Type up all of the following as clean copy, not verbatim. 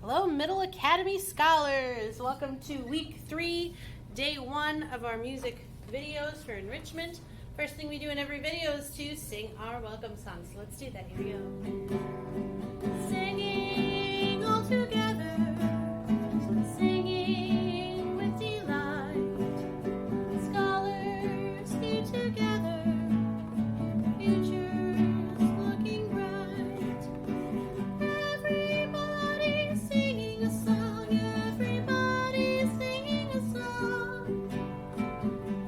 Hello, Middle Academy Scholars. Welcome to week 3, day 1 of our music videos for enrichment. First thing we do in every video is to sing our welcome song. So let's do that. Here we go. Singing all together, singing with delight. Scholars here together, future's looking bright. Everybody singing a song, everybody singing a song.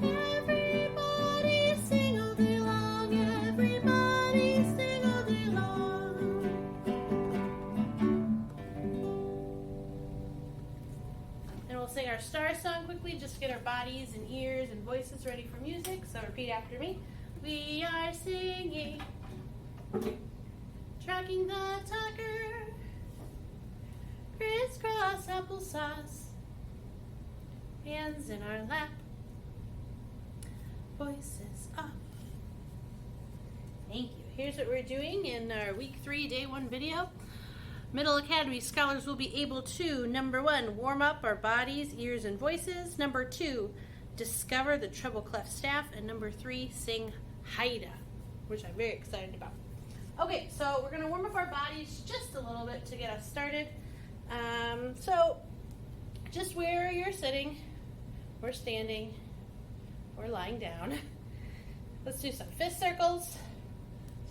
Everybody sing all day long, everybody sing all day long. And we'll sing our star song quickly, just to get our bodies and ears and voices ready for music. So repeat after me. We are singing, tracking the tucker, crisscross applesauce, hands in our lap, voices up. Thank you. Here's what we're doing in our week 3, day 1 video. Middle Academy Scholars will be able to, number 1, warm up our bodies, ears, and voices. Number 2, discover the treble clef staff. And number 3, sing Haida, which I'm very excited about. Okay, so we're going to warm up our bodies just a little bit to get us started. So just where you're sitting, or standing, or lying down. Let's do some fist circles.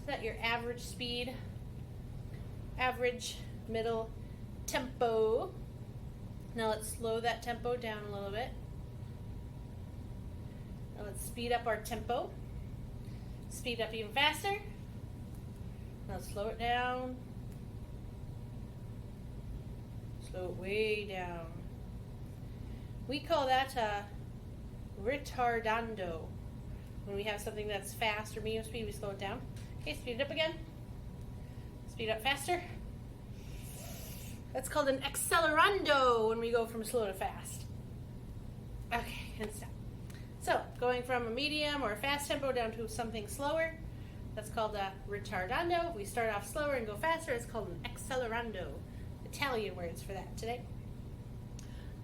Set your average speed, average, middle, tempo. Now let's slow that tempo down a little bit. Now let's speed up our tempo. Speed up even faster. Now slow it down. Slow it way down. We call that a retardando. When we have something that's fast or medium speed, we slow it down. Okay, speed it up again. Speed up faster. That's called an accelerando when we go from slow to fast. Okay, and stop. So, going from a medium or a fast tempo down to something slower, that's called a retardando. If we start off slower and go faster, it's called an accelerando. Italian words for that today.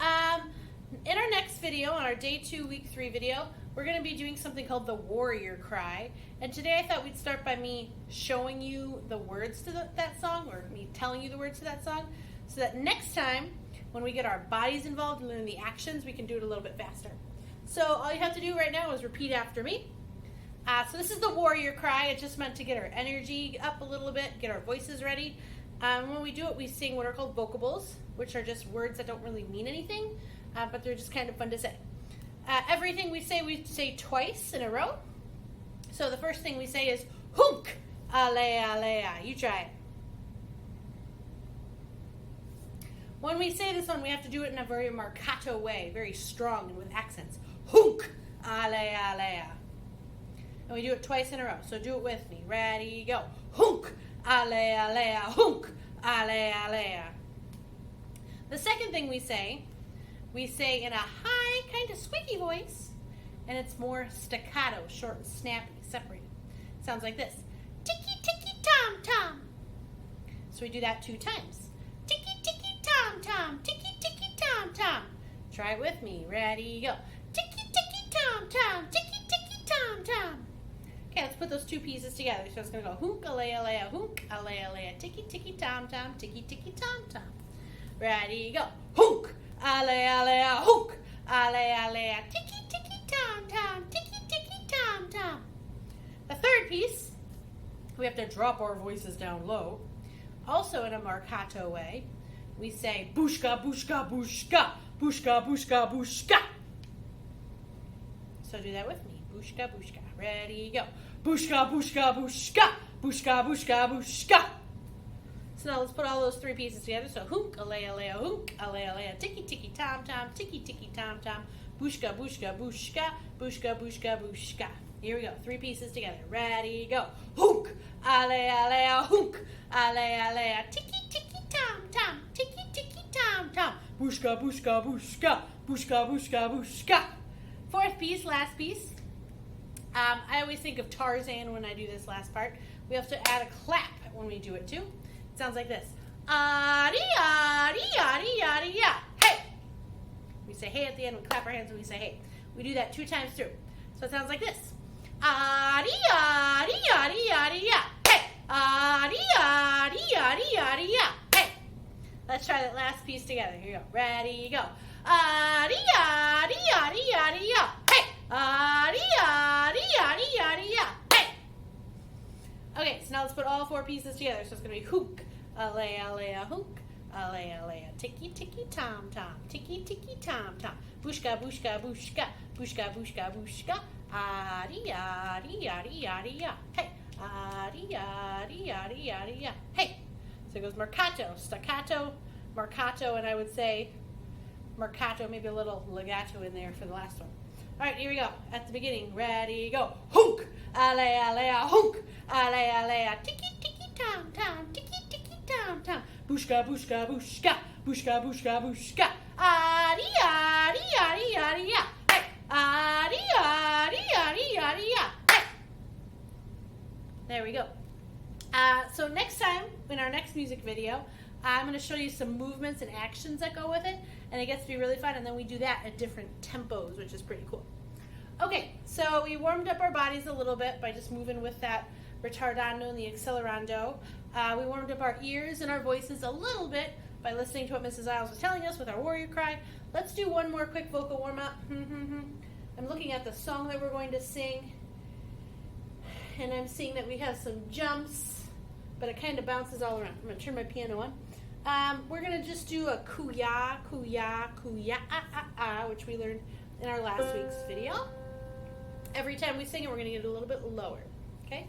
In our next video, on our day 2, week 3 video, we're going to be doing something called the warrior cry. And today I thought we'd start by me showing you the words to that song, or me telling you the words to that song, so that next time, when we get our bodies involved and learn the actions, we can do it a little bit faster. So all you have to do right now is repeat after me. So this is the warrior cry. It's just meant to get our energy up a little bit, get our voices ready. When we do it, we sing what are called vocables, which are just words that don't really mean anything, but they're just kind of fun to say. Everything we say twice in a row. So the first thing we say is hunk, alea, alea. You try it. When we say this one, we have to do it in a very marcato way, very strong and with accents. Hunk, alea, alea. And we do it twice in a row. So do it with me. Ready, go. Hunk, alea, alea, hunk, alea, alea. The second thing we say in a high, kind of squeaky voice, and it's more staccato, short and snappy, separated. It sounds like this. Ticky, ticky, tom, tom. So we do that 2 times. Ticky, ticky, tom, tom, ticky, ticky, tom, tom. Try it with me. Ready, go. Ticky, ticky, tom, tom, ticky, ticky, tom, tom. Okay, let's put those 2 pieces together. So it's going to go hunk, alea, alea, hunk, alea, alea, ticky, ticky, tom, tom, ticky, ticky, tom, tom. Ready, go. Hunk, alea, alea, hunk, alea, alea, ticky, ticky, tom, tom, ticky, ticky, tom, tom. The third piece, we have to drop our voices down low. Also in a marcato way, we say bushka, bushka, bushka, bushka, bushka, bushka. So do that with me. Bushka, bushka. Ready, go. Bushka, bushka, bushka, bushka, bushka, bushka. So now let's put all those 3 pieces together. So hunk, alea, alea, hunk, alea, alea, ticky, ticky, tom, tom, ticky, ticky, tom, tom, bushka, bushka, bushka, bushka, bushka, bushka. Here we go. 3 pieces together. Ready, go. Hunk, alea, alea, hunk, alea, alea, ticky, ticky, tom, tom, ticky, ticky, tom, tom, bushka, bushka, bushka, bushka, bushka, bushka. 4th piece, last piece. I always think of Tarzan when I do this last part. We have to add a clap when we do it too. It sounds like this. Ah-dee-ah-dee-ah-dee-ah-dee-ah. Hey! We say hey at the end, we clap our hands and we say hey. We do that 2 times through. So it sounds like this. Ah-dee-ah-dee-ah-dee-ah-dee-ah. Hey! Ah-dee-ah-dee-ah-dee-ah-dee-ah. Hey! Let's try that last piece together. Here you go. Ready, go. Ah-dee-ah-dee-ah-dee-ah-dee-ah. Hey! Ah-dee-ah-dee-ah-dee-ah-dee-ah. Hey! Okay, so now let's put all 4 pieces together. So it's going to be hook, a-lay-a-lay-a, hook, a-lay-a-lay-a, ticky-ticky-tom-tom, ticky-ticky-tom-tom, bushka, bushka, bushka, bushka, bushka, bushka, ah-dee-ah-dee-ah-dee-ah-dee-ah. Hey! Ah-dee-ah-dee-ah-dee-ah-dee-ah. Hey! So it goes marcato, staccato, marcato, and I would say marcato, maybe a little legato in there for the last one. All right, here we go. At the beginning, ready, go. Hunk, a-lay-a-lay-a, hunk, a-lay-a-lay-a, ticky-ticky-tom-tom, ticky-ticky-tom-tom, bushka, bushka, bushka, bushka, bushka, bushka, ah-dee-ah-dee-ah-dee-ah-dee-ah. Hey! Ah-dee-ah-dee-ah-dee-ah-dee-ah. Hey! There we go. So next time, in our next music video, I'm going to show you some movements and actions that go with it, and it gets to be really fun, and then we do that at different tempos, which is pretty cool. Okay, so we warmed up our bodies a little bit by just moving with that retardando and the accelerando. We warmed up our ears and our voices a little bit by listening to what Mrs. Isles was telling us with our warrior cry. Let's do one more quick vocal warm-up. I'm looking at the song that we're going to sing, and I'm seeing that we have some jumps, but it kind of bounces all around. I'm going to turn my piano on. We're going to just do a kuya, kuya, kuya, ah, ah, ah, which we learned in our last week's video. Every time we sing it, we're going to get it a little bit lower, okay?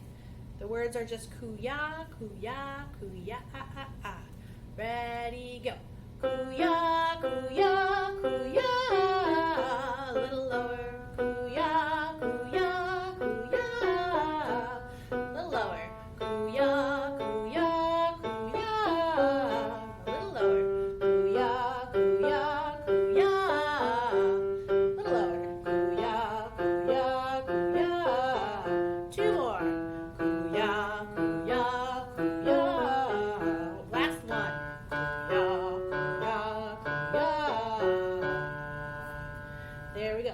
The words are just kuya, kuya, kuya, ah, ah, ah. Ready, go. Kuya, kuya, kuya, a little lower. Kuya, kuya, kuya, a little lower. Kuya, kuya, kuya, a little lower. Kuya, kuya, kuya, a little lower. Kuya, kuya, kuya. 2 more. Kuya, kuya, kuya. Last one. Kuya, kuya, kuya. There we go.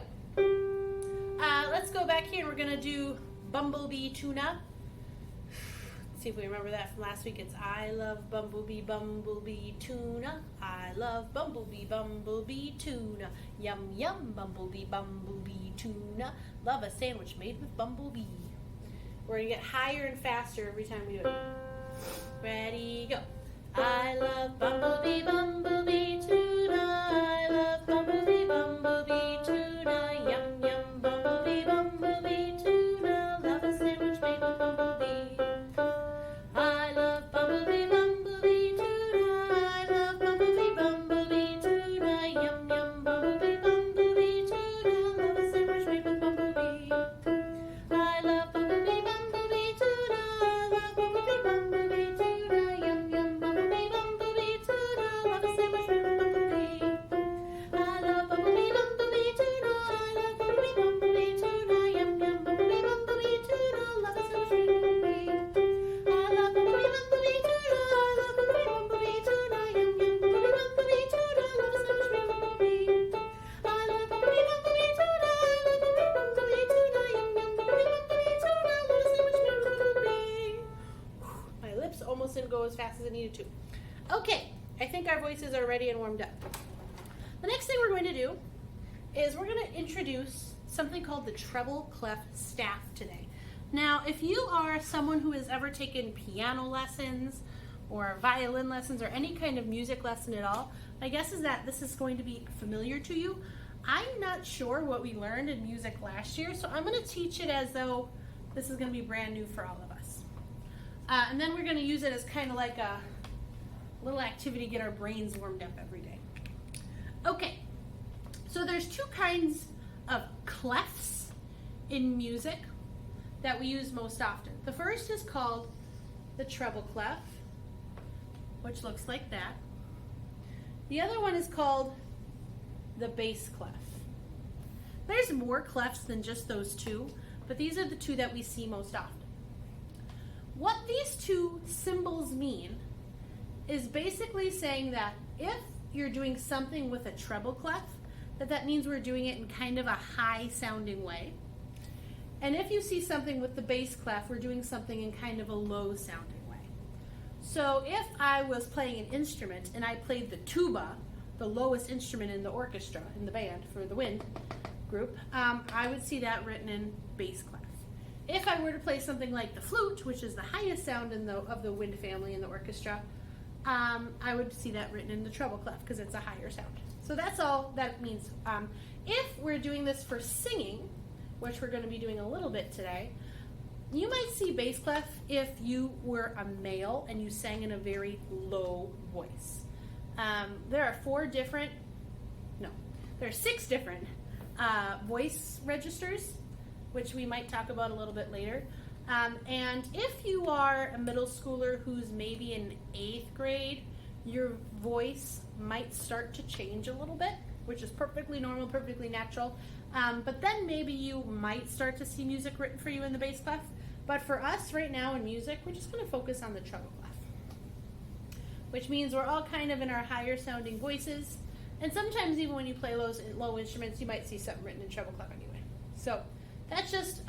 Let's go back here and we're gonna do Bumblebee Tuna. See if we remember that from last week. It's I love Bumblebee, Bumblebee Tuna. I love Bumblebee, Bumblebee Tuna. Yum, yum, Bumblebee, Bumblebee Tuna. Love a sandwich made with Bumblebee. We're going to get higher and faster every time we do it. Ready, go. I love Bumblebee, Bumblebee Tuna. I love Bumblebee, Bumblebee Tuna. Yum, yum, Bumblebee, Bumblebee Tuna. Love a sandwich made with Bumblebee. I love Bumblebee, Bumblebee Tuna. I love Bumblebee, Bumblebee Tuna. Yum, yum, Bumblebee, Bumblebee Tuna. Love a sandwich made with Bumblebee. I love Bumblebee, Bumblebee Tuna. I love Bumblebee, Bumblebee Tuna. Yum, yum, Bumblebee, Bumblebee Tuna. Love a sandwich made with Bumblebee. I love Bumblebee, Bumblebee Tuna. I love Bumblebee, Bumblebee Tuna. Yum, yum, Bumblebee, Bumblebee Tuna. Love a sandwich made with Bumblebee. I love Bumblebee, Bumblebee Tuna. I love Bumblebee, Bumblebee Tuna. Yum, yum, Bumblebee, Bumblebee Tuna. Love a sandwich made with Bumblebee. I love Bumblebee, Bumblebee Tuna. I love Bumblebee, Bumblebee Tuna. Yum, yum, Bumblebee, Bumblebee Tuna. Love a sandwich made with Bumblebee. My lips almost didn't go as fast as it needed to. Okay, I think our voices are ready and warmed up. The next thing we're going to do is we're going to introduce something called the Treble Clef staff today. Now, if you are someone who has ever taken piano lessons or violin lessons or any kind of music lesson at all, my guess is that this is going to be familiar to you. I'm not sure what we learned in music last year, so I'm going to teach it as though this is going to be brand new for all of us. And then we're going to use it as kind of like a little activity to get our brains warmed up every day. Okay, so there's 2 kinds of clefs in music that we use most often. The first is called the treble clef, which looks like that. The other one is called the bass clef. There's more clefs than just those 2, but these are the 2 that we see most often. What these 2 symbols mean is basically saying that if you're doing something with a treble clef, that means we're doing it in kind of a high sounding way. And if you see something with the bass clef, we're doing something in kind of a low sounding way. So if I was playing an instrument and I played the tuba, the lowest instrument in the orchestra, in the band for the wind group, I would see that written in bass clef. If I were to play something like the flute, which is the highest sound of the wind family in the orchestra, I would see that written in the treble clef because it's a higher sound. So that's all that means. If we're doing this for singing, which we're going to be doing a little bit today, you might see bass clef if you were a male and you sang in a very low voice. There are 6 different voice registers, which we might talk about a little bit later. And if you are a middle schooler who's maybe in 8th grade, your voice might start to change a little bit, which is perfectly normal, perfectly natural. But then maybe you might start to see music written for you in the bass clef. But for us right now in music, we're just going to focus on the treble clef, which means we're all kind of in our higher sounding voices. And sometimes even when you play low instruments, you might see something written in treble clef anyway. So that's just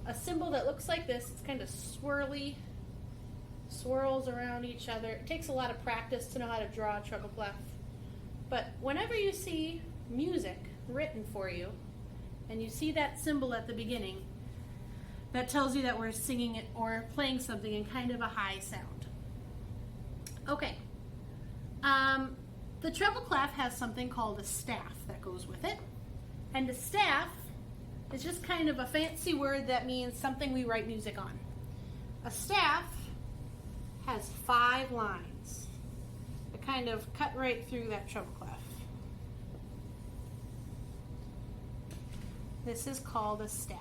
a symbol that looks like this. It's kind of swirly, swirls around each other. It takes a lot of practice to know how to draw a treble clef. But whenever you see music written for you, and you see that symbol at the beginning, that tells you that we're singing it or playing something in kind of a high sound. Okay. The treble clef has something called a staff that goes with it. And a staff is just kind of a fancy word that means something we write music on. A staff has 5 lines that kind of cut right through that treble clef. This is called a staff.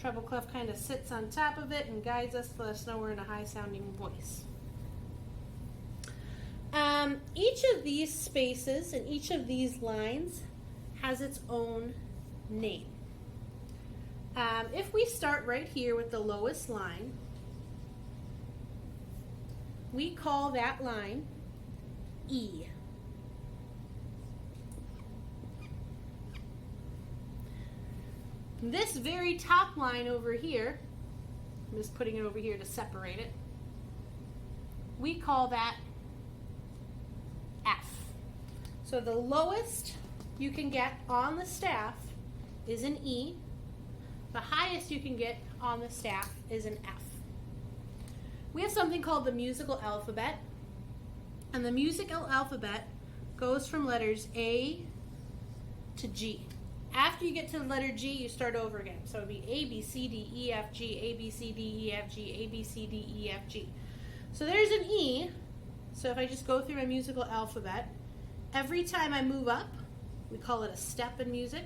Treble clef kind of sits on top of it and guides us to let us know we're in a high sounding voice. Each of these spaces and each of these lines has its own name. If we start right here with the lowest line, we call that line E. This very top line over here, I'm just putting it over here to separate it, we call that F. So the lowest you can get on the staff is an E. The highest you can get on the staff is an F. We have something called the musical alphabet, and the musical alphabet goes from letters A to G. After you get to the letter G, you start over again. So it would be A, B, C, D, E, F, G, A, B, C, D, E, F, G, A, B, C, D, E, F, G. So there's an E. So if I just go through my musical alphabet, every time I move up, we call it a step in music.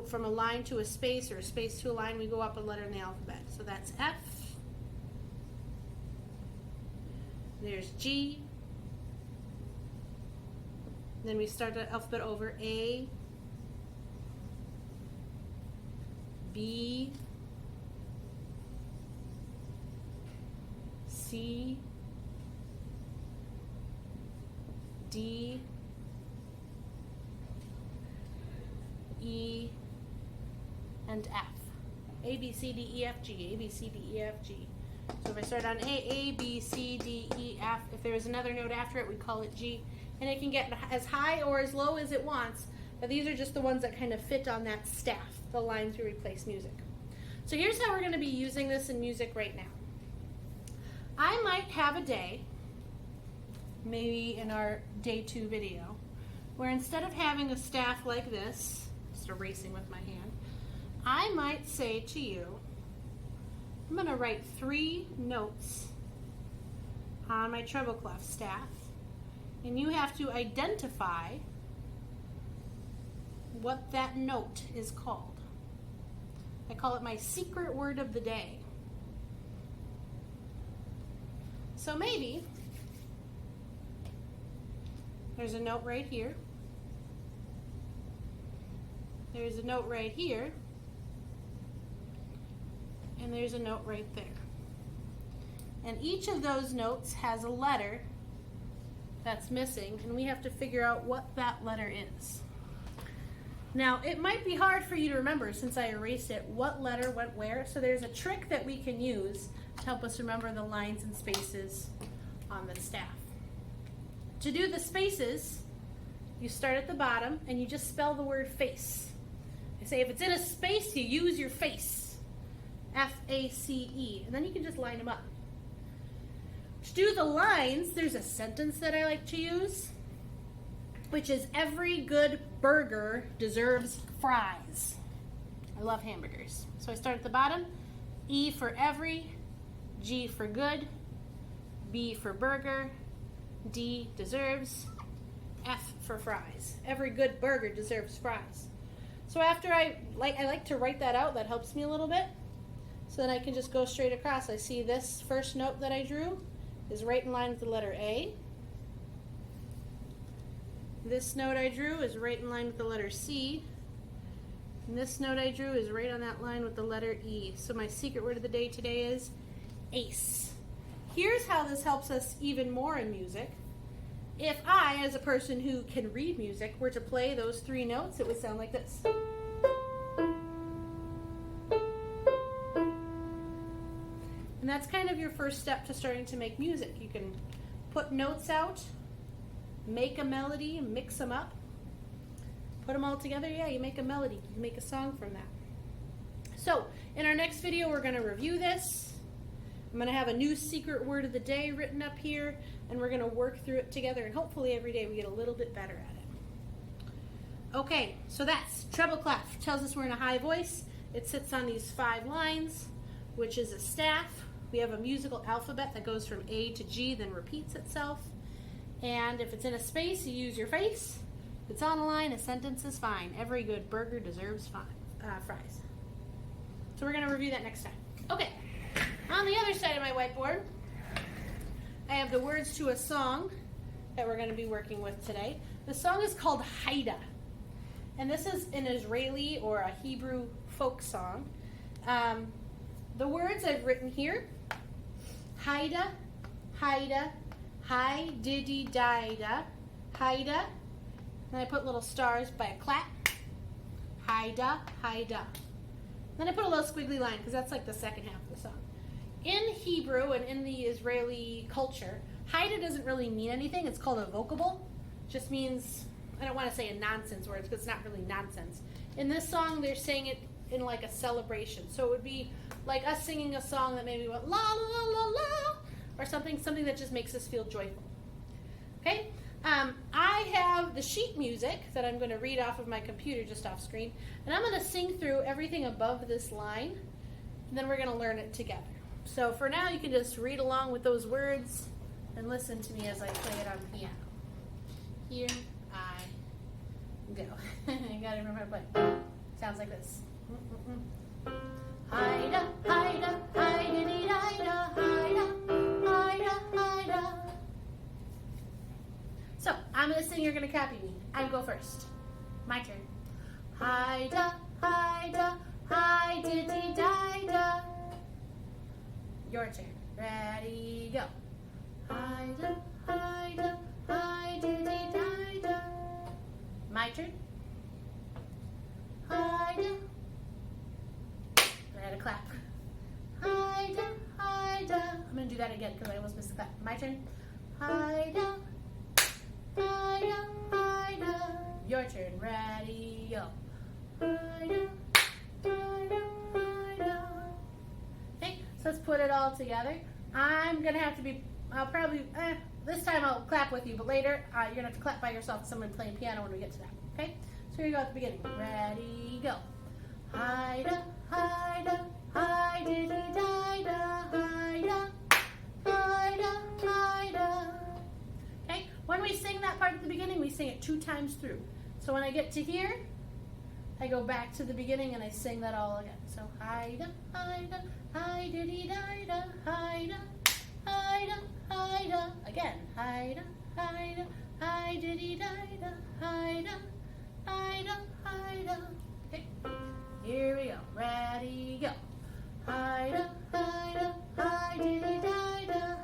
From a line to a space or a space to a line, we go up a letter in the alphabet. So that's F. There's G. Then we start the alphabet over A, B, C, D, E, and F. A, B, C, D, E, F, G. A, B, C, D, E, F, G. So if I start on A, B, C, D, E, F, if there is another note after it, we call it G. And it can get as high or as low as it wants, but these are just the ones that kind of fit on that staff, the lines we replace music. So here's how we're going to be using this in music right now. I might have a day, maybe in our day 2 video, where instead of having a staff like this, just erasing with my hand, I might say to you, I'm going to write 3 notes on my treble clef staff, and you have to identify what that note is called. I call it my secret word of the day. So maybe there's a note right here. There's a note right here. And there's a note right there. And each of those notes has a letter that's missing, and we have to figure out what that letter is. Now, it might be hard for you to remember since I erased it what letter went where, so there's a trick that we can use to help us remember the lines and spaces on the staff. To do the spaces, you start at the bottom and you just spell the word face. I say if it's in a space, you use your face. F-A-C-E. And then you can just line them up. To do the lines, there's a sentence that I like to use, which is every good burger deserves fries. I love hamburgers. So I start at the bottom. E for every, G for good, B for burger, D deserves, F for fries. Every good burger deserves fries. So after I like to write that out. That helps me a little bit. So then I can just go straight across. I see this first note that I drew is right in line with the letter A. This note I drew is right in line with the letter C. And this note I drew is right on that line with the letter E. So my secret word of the day today is ace. Here's how this helps us even more in music. If I, as a person who can read music, were to play those three notes, it would sound like this. And that's kind of your first step to starting to make music. You can put notes out, make a melody, mix them up, put them all together. Yeah, you make a melody. You can make a song from that. So, in our next video, we're going to review this. I'm going to have a new secret word of the day written up here, and we're going to work through it together, and hopefully every day we get a little bit better at it. Okay, so that's treble clef. Tells us we're in a high voice. It sits on these 5 lines, which is a staff. We have a musical alphabet that goes from A to G, then repeats itself. And if it's in a space, you use your face. If it's on a line, a sentence is fine. Every good burger deserves fries. So we're going to review that next time. Okay. On the other side of my whiteboard, I have the words to a song that we're going to be working with today. The song is called Haida, and this is an Israeli or a Hebrew folk song. The words I've written here, Haida, Haida, hi diddy dida, Haida, and I put little stars by a clap, Haida, Haida. Then I put a little squiggly line because that's like the second half of the song. In Hebrew and in the Israeli culture, Haida doesn't really mean anything. It's called a vocable. Just means, I don't want to say a nonsense word because it's not really nonsense. In this song, they're saying it in like a celebration. So it would be like us singing a song that maybe went la la la la, or something that just makes us feel joyful. Okay? I have the sheet music that I'm going to read off of my computer just off screen, and I'm going to sing through everything above this line, and then we're going to learn it together. So for now, you can just read along with those words and listen to me as I play it on piano. Here I go. I gotta remember how to play. Sounds like this. Haida, Haida, Haida, Haida, Haida, Haida, Haida. So I'm gonna sing. You're gonna copy me. I go first. My turn. Haida, Haida, Haida. Your turn. Ready, go. Haida, Haida, Haida. My turn. Haida. I had a clap. Haida, Haida. I'm going to do that again because I almost missed the clap. My turn. Haida, Haida, Haida. Your turn. Ready, go. Haida, Haida, Haida. Okay, so let's put it all together. I'm going to have to be, I'll probably, this time I'll clap with you, but later you're going to have to clap by yourself with someone playing piano when we get to that. Okay? So here you go at the beginning. Ready, go. Haida, Haida, Haida, Haida, Haida, Haida, Haida. Okay? When we sing that part at the beginning, we sing it 2 times through. So when I get to here, I go back to the beginning and I sing that all again. So Haida, Haida, Haida, Haida, Haida, Haida, Haida. Again, Haida, Haida, Haida, Haida, Haida, Haida, Haida. Okay, here we go. Ready, go. Haida, Haida, Hi-diddy-di-da,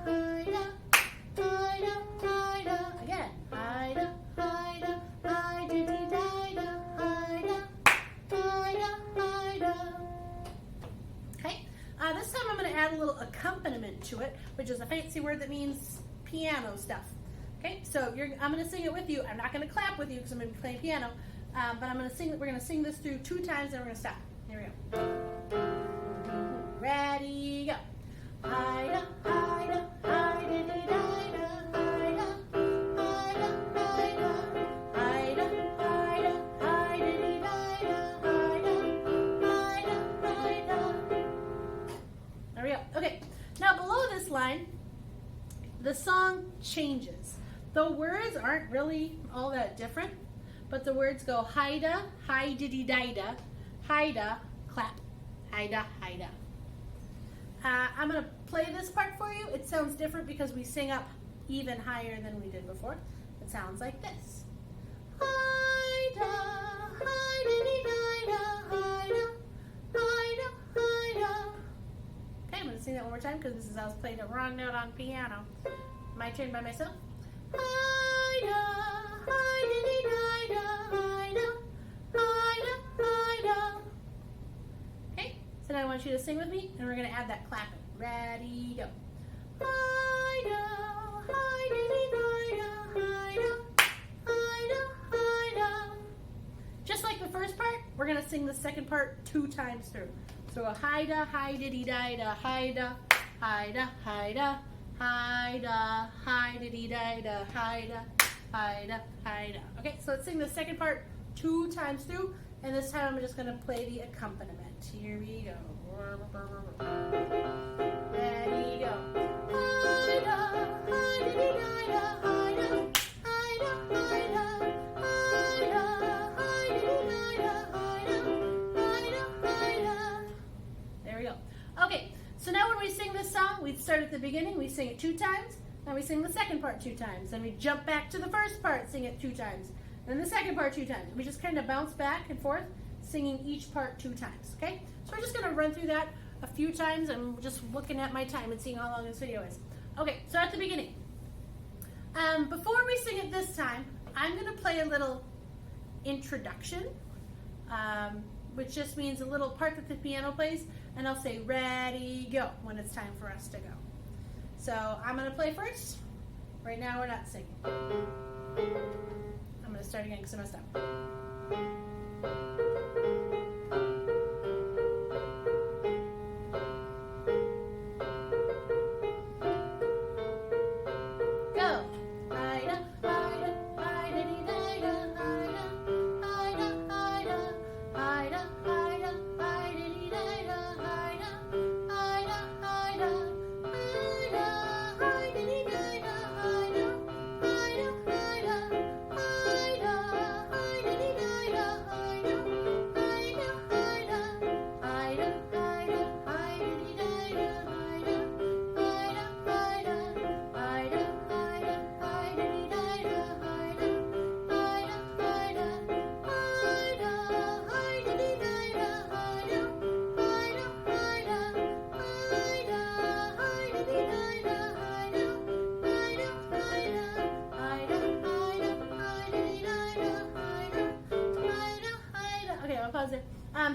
Haida, Haida, Haida. Again, Haida, Haida, Hi-diddy-di-da, Haida, Haida, Haida. Okay, this time I'm going to add a little accompaniment to it, which is a fancy word that means piano stuff. Okay, so I'm going to sing it with you. I'm not going to clap with you because I'm going to be playing piano, but I'm going to sing. We're going to sing this through 2 times, and we're going to stop. Here we go. Ready, go. Haida, Haida, Hi-diddy-di-da, Haida, Haida, Haida, Haida, Haida, Hi-diddy-di-da, Haida, Haida, Haida. There we go. Okay, now below this line, the song changes. The words aren't really all that different, but the words go Haida, Hi-diddy-di-da, Haida, clap, Haida, Haida. I'm going to play this part for you. It sounds different because we sing up even higher than we did before. It sounds like this. Haida, Hi-diddy-di-da, Haida, Haida, Haida. Okay, I'm going to sing that one more time because this is how I was playing a wrong note on piano. My turn by myself. Haida, Hi-diddy-di-da, Haida, Haida, Haida. Okay, so now I want you to sing with me, and we're going to add that clapping. Ready, go. Haida, Hi-diddy-di-da, Haida, Haida, Haida. Just like the first part, we're going to sing the second part 2 times through. So a Haida, Hi-diddy-di-da, Haida, Haida, Haida, Haida, Hi-diddy-di-da, Haida, Haida, Haida. Okay, so let's sing the second part 2 times through, and this time I'm just going to play the accompaniment. Here we go. Ready, go. Haida, Hi-diddy-di-da, Haida, Haida, Haida, Haida, Hi-diddy-di-da, Haida, Haida, Haida. There we go. Okay, so now when we sing this song, we start at the beginning, we sing it 2 times, then we sing the second part 2 times, then we jump back to the first part, sing it 2 times, then the second part 2 times. We just kind of bounce back and forth, singing each part 2 times, okay? So we're just going to run through that a few times, and just looking at my time and seeing how long this video is. Okay, so at the beginning, before we sing it this time, I'm going to play a little introduction, which just means a little part that the piano plays, and I'll say ready, go, when it's time for us to go. So I'm going to play first. Right now we're not singing. I'm going to start again because I messed up.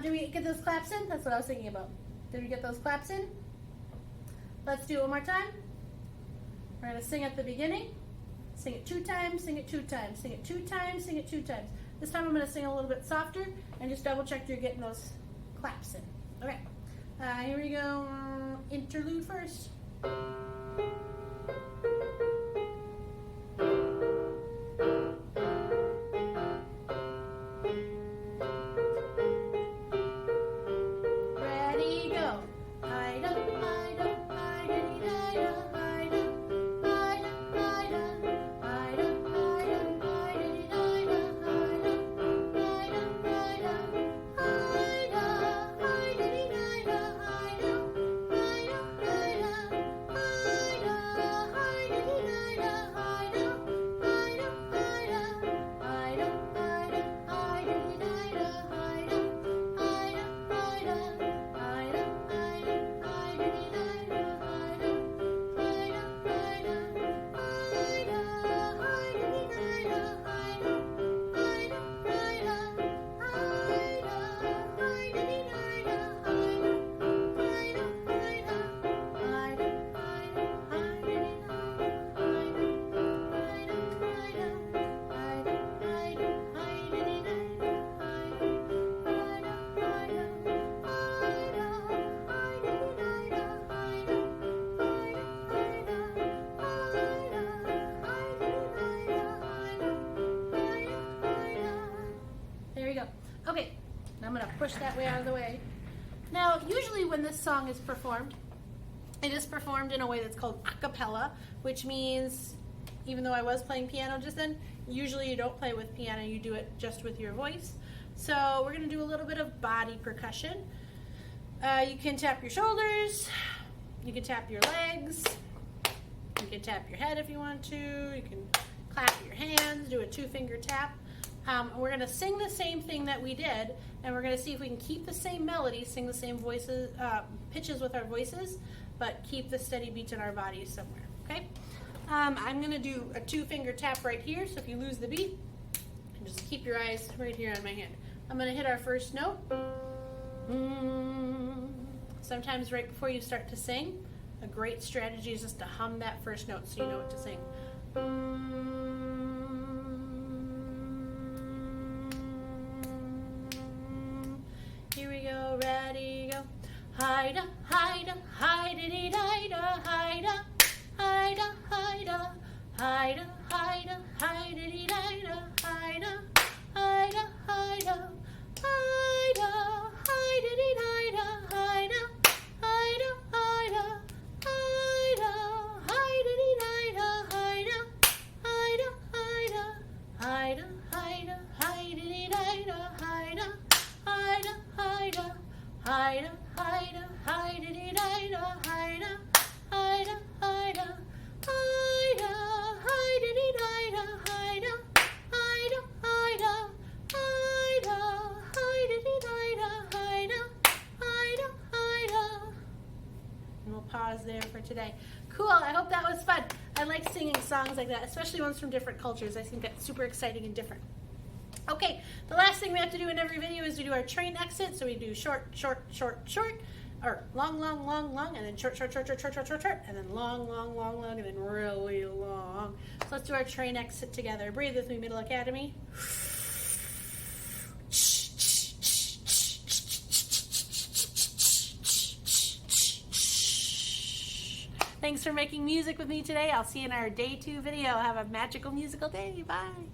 Did we get those claps in? That's what I was thinking about. Did we get those claps in? Let's do it one more time. We're going to sing at the beginning. Sing it 2 times, sing it 2 times, sing it 2 times, sing it 2 times. This time I'm going to sing a little bit softer and just double check you're getting those claps in. Okay, here we go. Interlude first. I'm going to push that way out of the way. Now, usually when this song is performed, it is performed in a way that's called a cappella, which means, even though I was playing piano just then, usually you don't play with piano, you do it just with your voice. So we're going to do a little bit of body percussion. You can tap your shoulders, you can tap your legs, you can tap your head if you want to, you can clap your hands, do a 2-finger tap. We're going to sing the same thing that we did, and we're going to see if we can keep the same melody, sing the same voices, pitches with our voices, but keep the steady beats in our bodies somewhere, okay? I'm going to do a 2-finger tap right here, so if you lose the beat, just keep your eyes right here on my hand. I'm going to hit our first note. Sometimes right before you start to sing, a great strategy is just to hum that first note so you know what to sing. Here we go, ready, go. Haida, Haida, Haida-dee-Haida, Haida, Haida, Haida, Haida, Haida, Haida-dee-Haida, Haida, Haida, Haida, Haida, Haida-dee-Haida, Haida, Haida, Haida, Haida, Haida-dee-Haida, Haida, Haida, Haida, Haida, Haida, Haida-dee-Haida, Haida, Haida, Haida, Haida, Haida, Haida-dee-Haida, Haida, Haida, Haida, Haida, Haida-dee-Haida, Haida, Haida, Haida, Haida, Haida-dee-Haida, Haida, Haida, Haida. And we'll pause there for today. Cool, I hope that was fun. I like singing songs like that, especially ones from different cultures. I think that's super exciting and different. Okay, the last thing we have to do in every video is we do our train exit. So we do short, short, short, short, or long, long, long, long, and then short, short, short, short, short, short, short, short, and then long, long, long, long, and then really long. So let's do our train exit together. Breathe with me, Middle Academy. Thanks for making music with me today. I'll see you in our day 2 video. Have a magical musical day. Bye.